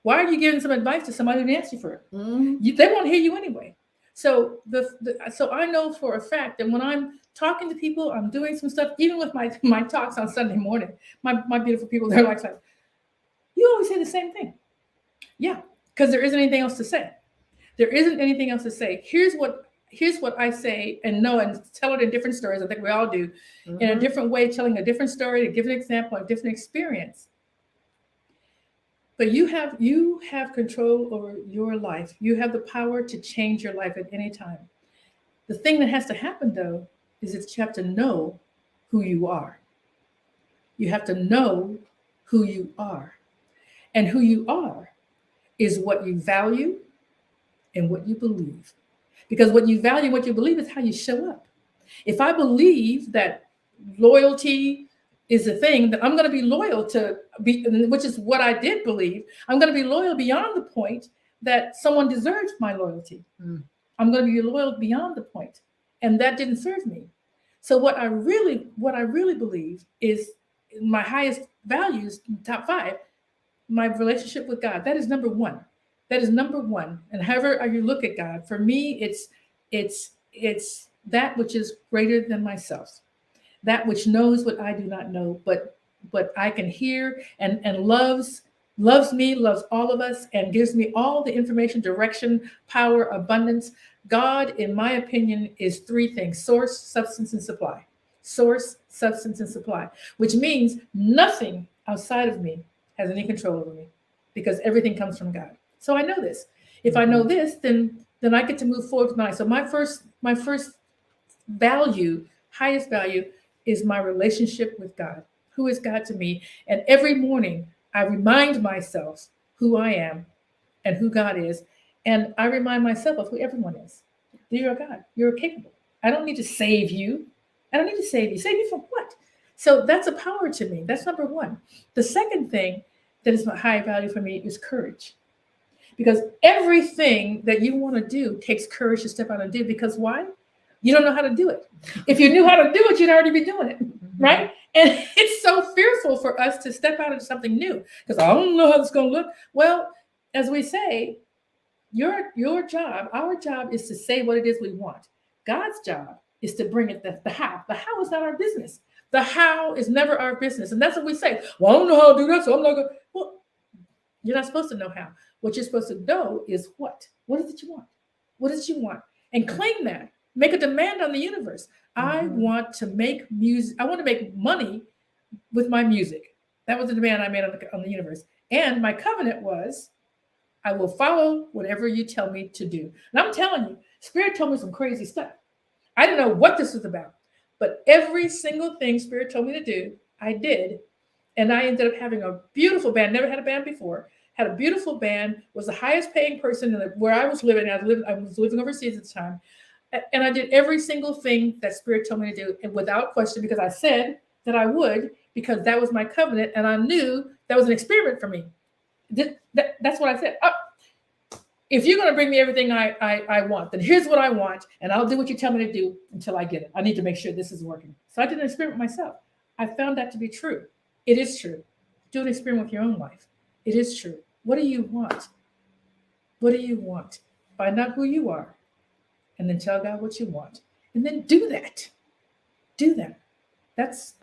why are you giving some advice to somebody who didn't ask you for it? Mhm. They won't hear you anyway. So so I know for a fact that when I'm talking to people, I'm doing some stuff, even with my talks on Sunday morning, my beautiful people, they're like, you always say the same thing. Yeah, because there isn't anything else to say. There isn't anything else to say. Here's what here's what I say and know and tell it in different stories. I think we all do, in a different way, telling a different story, to give an example, a different experience. But you have control over your life. You have the power to change your life at any time. The thing that has to happen, though, is that you have to know who you are. You have to know who you are. And who you are is what you value and what you believe. Because what you value and what you believe is how you show up. If I believe that loyalty is a thing, that I'm going to be loyal to, which is what I did believe, I'm going to be loyal beyond the point that someone deserves my loyalty. I'm going to be loyal beyond the point. And that didn't serve me. So what I really believe is my highest values, top 5, my relationship with God. That is number 1. That is number 1. And however you look at God, for me, it's that which is greater than myself, that which knows what I do not know, but I can hear and loves me, loves all of us, and gives me all the information, direction, power, abundance. God, in my opinion, is 3 things: source, substance, and supply. Source, substance, and supply, which means nothing outside of me has any control over me, because everything comes from God. So I know this. If I know this, then I get to move forward with my life. So my first value, highest value, is my relationship with God. Who is God to me? And every morning I remind myself who I am and who God is. And I remind myself of who everyone is. You're a God. You're capable. I don't need to save you. I don't need to save you. Save you from what? So that's a power to me. That's number 1. The second thing that is a high value for me is courage. Because everything that you want to do takes courage to step out and do. Because why? You don't know how to do it. If you knew how to do it, you'd already be doing it, right? And it's so fearful for us to step out into something new, because I don't know how it's going to look. Well, as we say, your job, our job, is to say what it is we want. God's job is to bring it the how. The how is not our business. The how is never our business. And that's what we say. Well, I don't know how to do that, so I'm not going to. Well, you're not supposed to know how. What you're supposed to know is what. What is it you want? What is it you want? And claim that. Make a demand on the universe. I want to make music. I want to make money with my music. That was the demand I made on the universe. And my covenant was, I will follow whatever you tell me to do. And I'm telling you, Spirit told me some crazy stuff. I didn't know what this was about, but every single thing Spirit told me to do, I did. And I ended up having a beautiful band. Never had a band before. Had a beautiful band. Was the highest paying person where I was living. I was living overseas at the time. And I did every single thing that Spirit told me to do, and without question, because I said that I would, because that was my covenant, and I knew that was an experiment for me. That's what I said. If you're going to bring me everything I want, then here's what I want, and I'll do what you tell me to do until I get it. I need to make sure this is working. So I did an experiment myself. I found that to be true. It is true. Do an experiment with your own life. It is true. What do you want? What do you want? Find out who you are. And then tell God what you want. And then do that. Do that. That's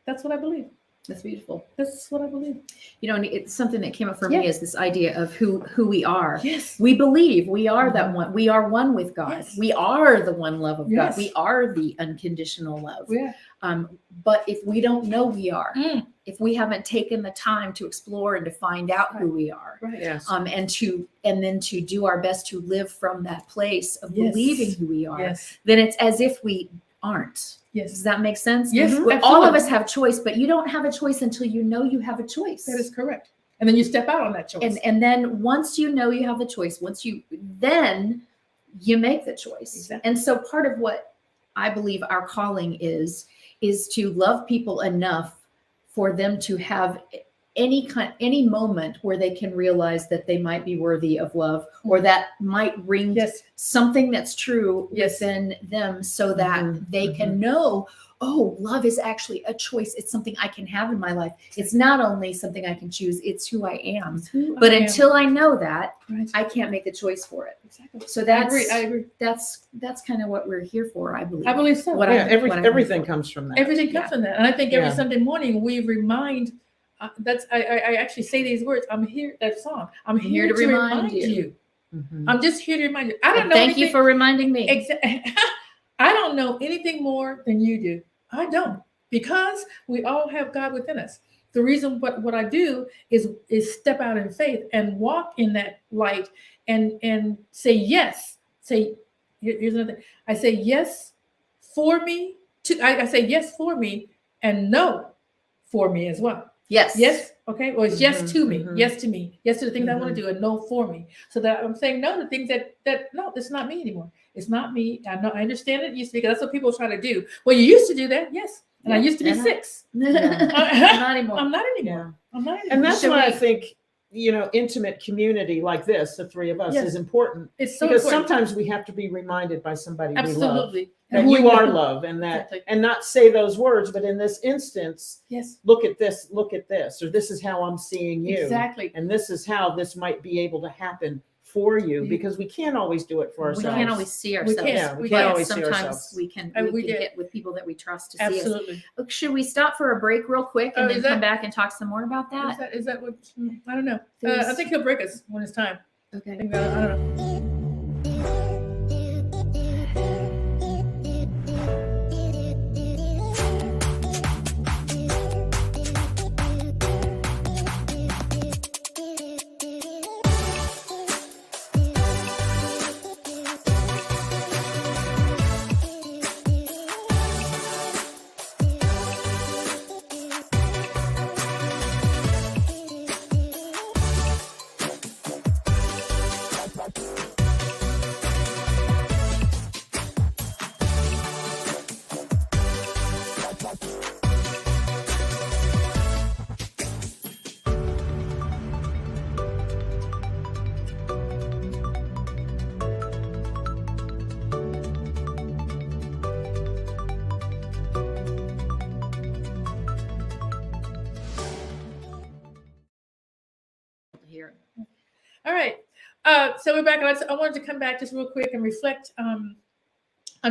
what I believe. That's beautiful. That's what I believe. You know, and it's something that came up for me is this idea of who we are. Yes. We believe we are that one. We are one with God. Yes. We are the one love of Yes. God. We are the unconditional love. Yeah. But if we don't know we are, if we haven't taken the time to explore and to find out who we are, Right. Yes. and then to do our best to live from that place of Yes. believing who we are, Yes. then it's as if we aren't. Yes. Does that make sense? Yes. All Absolutely. of us have choice, but you don't have a choice until you know you have a choice. That is correct. And then you step out on that choice. And then once you know you have the choice, then you make the choice. Exactly. And so part of what I believe our calling is to love people enough for them to have any moment where they can realize that they might be worthy of love, or that might ring Yes. something that's true Yes. within them, so that they can know, oh, love is actually a choice. It's something I can have in my life. It's not only something I can choose, it's who I am. But until I know that, Right. I can't make the choice for it. Exactly. So that's I agree. that's kind of what we're here for, I believe. I believe so. What Yeah, I- every, what I everything believe for. comes from that. Everything comes from that. And I think every Yeah. Sunday morning we remind, I actually say these words, I'm here, that song, I'm here to remind you. Mhm. I'm just here to remind you. I don't And know. thank you for reminding me. I don't know anything more than you do. I don't, because we all have God within us. The reason what I do is step out in faith and walk in that light and say yes. Here's another thing. I say yes for me. I say yes for me and no for me as well. Yes. Yes. Okay. Well, it's yes to me. Mhm. Yes to me. Yes to the things I want Mhm. to do, and no for me. So that I'm saying no to things that no, this is not me anymore. It's not me. I know. I understand it used to be, because that's what people try to do. Well, you used to do that. Yes. And I Yeah, used to be and I- 6. Not anymore. I'm not anymore. Yeah. I'm not anymore. And that's Should why I we- think, intimate community like this, the three of us, Yes. is important. It's so Because important. sometimes we have to be reminded by somebody we love Absolutely. that And who you we are know. love, and that, Exactly. and not say those words, but in this instance, Yes. look at this, or this is how I'm seeing you. Exactly. And this is how this might be able to happen for you, Mhm. because we can't always do it for We ourselves. can't always see We ourselves. can't. Yeah, we We can't can't. always see Sometimes ourselves. we can We did. get with people that we trust to see us. Absolutely. Look, should we stop for a break real quick and Oh, then is come that- back and talk some more about Is that? that what? I don't know. I There's- think he'll break us when it's time. I Okay. think I don't know. Here. All right. So we're back. I wanted to come back just real quick and reflect on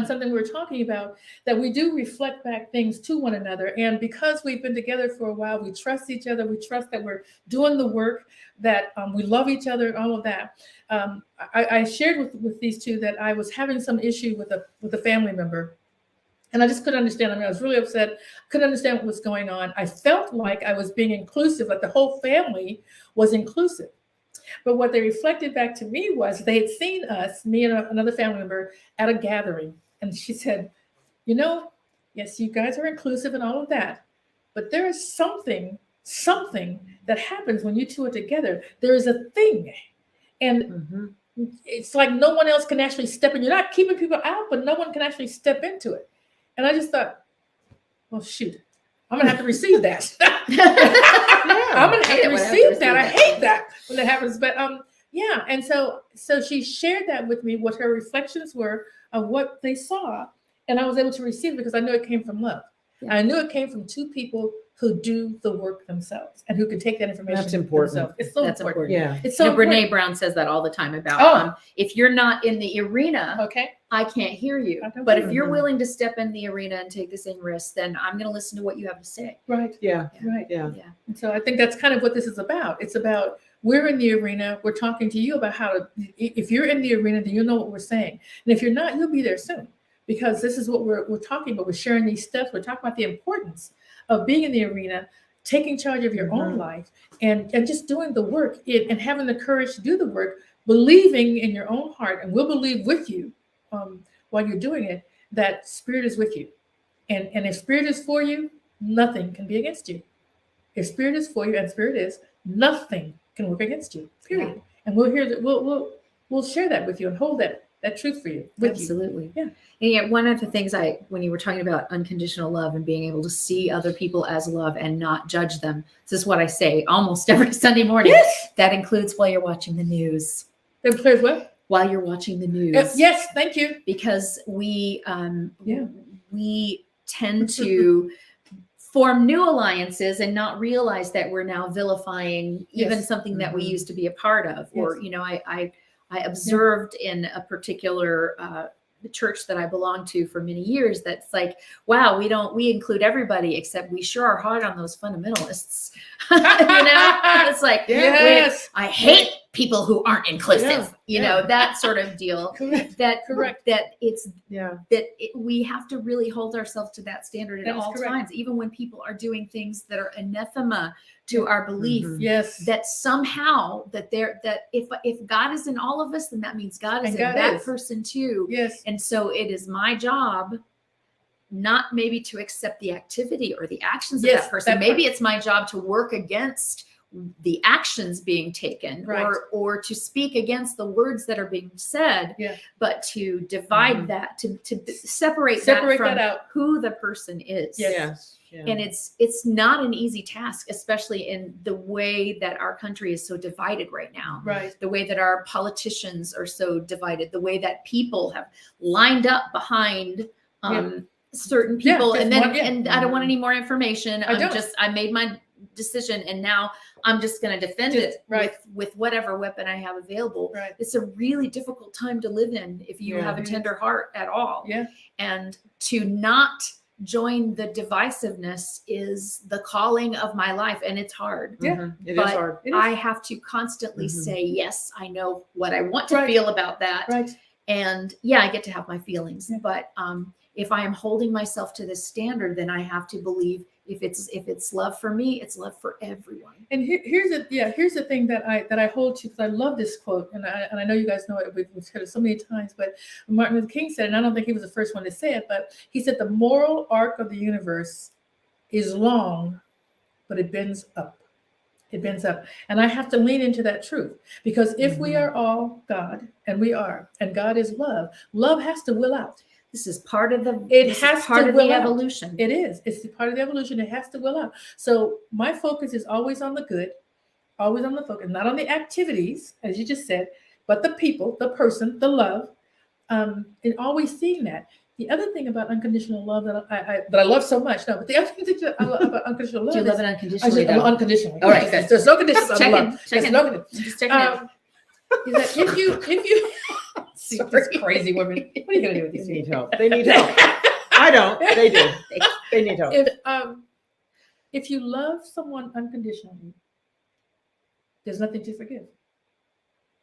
something we were talking about, that we do reflect back things to one another. And because we've been together for a while, we trust each other. We trust that we're doing the work, that we love each other, and all of that. I shared with these two that I was having some issue with a family member. And I just couldn't understand. I was really upset. Couldn't understand what was going on. I felt like I was being inclusive, like the whole family was inclusive. But what they reflected back to me was they had seen us, me and another family member, at a gathering. And she said, yes, you guys are inclusive and all of that. But there is something that happens when you two are together. There is a thing. And Mhm. it's like no one else can actually step in. You're not keeping people out, but no one can actually step into it. And I just thought, well, shoot, I'm going to have to receive that. I'm going to have to receive that. I hate that when that happens. But yeah. And so she shared that with me, what her reflections were of what they saw. And I was able to receive it because I knew it came from love. Yeah. I knew it came from two people who do the work themselves and who can take that information. That's important. themselves. It's so That's important. Yeah. It's so Brene important. Brown says that all the time about if you're not in the arena, Okay. I can't hear you. I don't But hear if you're you. willing to step in the arena and take the same risk, then I'm going to listen to what you have to say. Right. Yeah. Right. Yeah. Yeah. And so I think that's kind of what this is about. It's about, we're in the arena. We're talking to you about how to, if you're in the arena, then you'll know what we're saying. And if you're not, you'll be there soon, because this is what we're talking about. We're sharing these steps. We're talking about the importance of being in the arena, taking charge of your own life, and just doing the work and having the courage to do the work, believing in your own heart, and we'll believe with you while you're doing it, that Spirit is with you. And if Spirit is for you, nothing can be against you. If Spirit is for you, and Spirit is, nothing can work against you. Period. And we'll hear that. We'll share that with you and hold that truth for you. With Absolutely. Yeah. And yet one of the things when you were talking about unconditional love and being able to see other people as love and not judge them, this is what I say almost every Sunday morning. Yes. That includes while you're watching the news. That includes what? While you're watching the news. Yes. Thank you. Because we tend to form new alliances and not realize that we're now vilifying even Yes. something that we Mhm. used to be a part of. Or, I observed in a particular church that I belonged to for many years, that's like, wow, we include everybody, except we sure are hard on those fundamentalists. It's like, Yes. I hate people who aren't inclusive, you Yeah. know, that sort of deal. Correct. That Correct. that it's Yeah. we have to really hold ourselves to that standard at That is all correct. times, even when people are doing things that are anathema to our belief. Mhm. Yes. That somehow that if God is in all of us, then that means God is And in God that is. person too. Yes. And so it is my job not maybe to accept the activity or the actions of Yes, that person. that Maybe part. it's my job to work against the actions being taken, Right. or to speak against the words that are being said, Yeah. but to divide Mhm. that, to separate Separate that from that out. who the person is. Yes. Yes. Yeah. And it's not an easy task, especially in the way that our country is so divided right now. Right. The way that our politicians are so divided, the way that people have lined up behind certain Yeah, people, just and then one- yeah. and I don't want any more information. don't. I made my decision, and now I'm just going to defend Just- it right. with whatever weapon I have available. Right. It's a really difficult time to live in if you Yeah. have a It is. tender heart at all. Yeah. And to not join the divisiveness is the calling of my life, and it's hard. Yeah. Mhm. It is But hard. It is. I have to constantly Mhm. say, yes, I know what I want to Right. feel about that. Right. And yeah, I get to have my feelings, Yeah. but if I am holding myself to this standard, then I have to believe if it's love for me, it's love for everyone. And here's the thing that I hold to, because I love this quote, and I know you guys know it. We've heard it so many times, but Martin Luther King said, and I don't think he was the first one to say it, but he said the moral arc of the universe is long, but it bends up. It bends up. And I have to lean into that truth, because if we Mhm. are all God, and we are, and God is love, love has to will out. This is part of the It this is has part to of will the out. evolution. It is. It's the part of the evolution. It has to will out. So my focus is always on the good, always on the focus, not on the activities, as you just said, but the people, the person, the love, and always seeing that. The other thing about unconditional love that I love so much, no, but the other thing that I love about unconditional love Do you love is it I unconditionally? just love though? unconditionally. All right, good. There's no conditions Just on checking, love. checking. There's no conditions. Just checking out. Is that if you see this crazy woman, what are you gonna do with They these need people? help. They need help. I don't. They do. They need help. If you love someone unconditionally, there's nothing to forgive.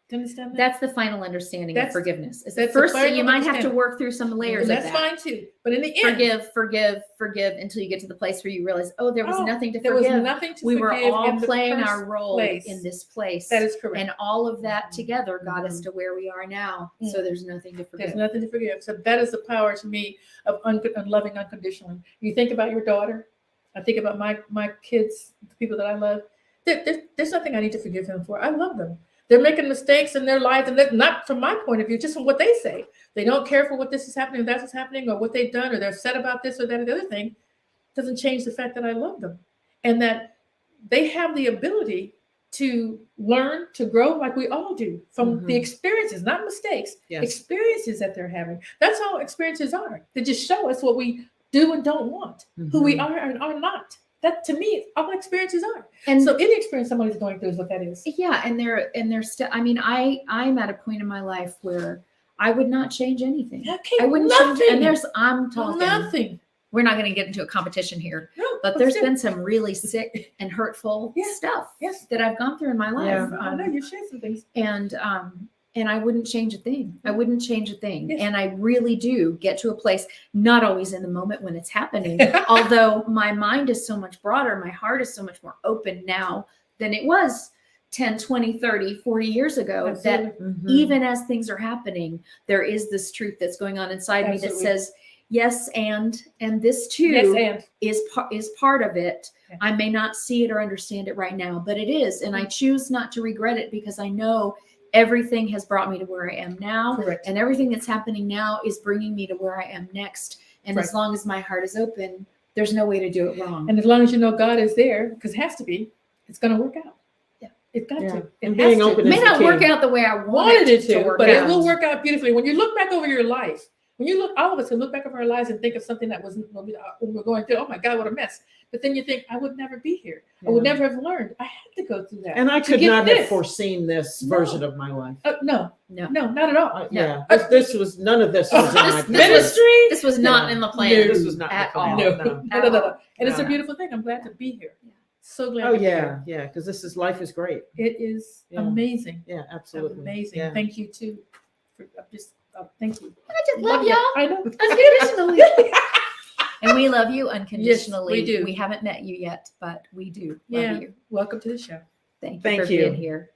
Do you understand that? That's the final understanding of That's- forgiveness. It's that's the the first, final you might have to understanding. work through some layers And of that's that. fine too. But in the end, Forgive until you get to the place where you realize, oh, there was Oh, nothing to there was forgive. nothing to We were forgive all in the playing our first role place. in this place. That is correct. And all of that Mhm. together got us to where we are now. Mm. So there's nothing to There's forgive. nothing to forgive. So that is the power to me of loving unconditionally. You think about your daughter. I think about my kids, the people that I love. There's nothing I need to forgive them for. I love them. They're making mistakes in their lives, and that's not from my point of view, just from what they say. They don't care for what this is happening, that's what's happening, or what they've done, or they're upset about this or that or the other thing. Doesn't change the fact that I love them, and that they have the ability to learn, to grow, like we all do, from the Mhm. experiences, not mistakes, Yes. experiences that they're having. That's all experiences are. They just show us what we do and don't want, who we are and are not. That, to me, all experiences are. And So any experience somebody's going through is what that is. yeah, and they're still, I mean, I'm at a point in my life where I would not change anything. Okay, I wouldn't nothing. change, and I'm talking, Nothing. we're not going to get into a competition here, No, but there's still- been some really sick and hurtful Yeah. stuff Yes. that I've gone through in my life. Yeah. I know you shared some things. And I wouldn't change a thing. I wouldn't change a thing. Yes. And I really do get to a place, not always in the moment when it's happening, although my mind is so much broader, my heart is so much more open now than it was 10, 20, 30, 40 years ago. Absolutely. That Mhm. even as things are happening, there is this truth that's going on inside me that Absolutely. says, yes, and this too Yes, and is part of it. Yeah. I may not see it or understand it right now, but it is. And I choose not to regret it because I know everything has brought me to where I am now. correct. And everything that's happening now is bringing me to where I am next. And as Right. long as my heart is open, there's no way to do it wrong. And as long as you know God is there, because it has to be, it's going to work out. Yeah. It's got Yeah. to. It And has being to. open It may is not the work key. out the way I Wanted it to, work but out. it will work out beautifully. When you look back over your life, when you look, all of us can look back over our lives and think of something that wasn't when we're going through. Oh my God, what a mess! But then you think, I would never be here. I would Yeah. never have learned. I had to go through that. And I to could get not this. have foreseen this No. version of my life. No, No. not at all. Yeah, this was none of this was in my This- plan. Ministry. This was not Yeah. in the No. plan. This was not in the at plan. all. No. No. No. And it's a No. beautiful thing. I'm glad to be here. So glad. Oh you're yeah, here. yeah. Because this is life is great. It is Yeah. amazing. Yeah, absolutely. Amazing. Yeah. Thank you too. Thank you. I just love ya. y'all I know. unconditionally. And we love you unconditionally. Yes, we do. We haven't met you yet, but we do Yeah. love you. Welcome to the show. Thank you Thank for you. being here.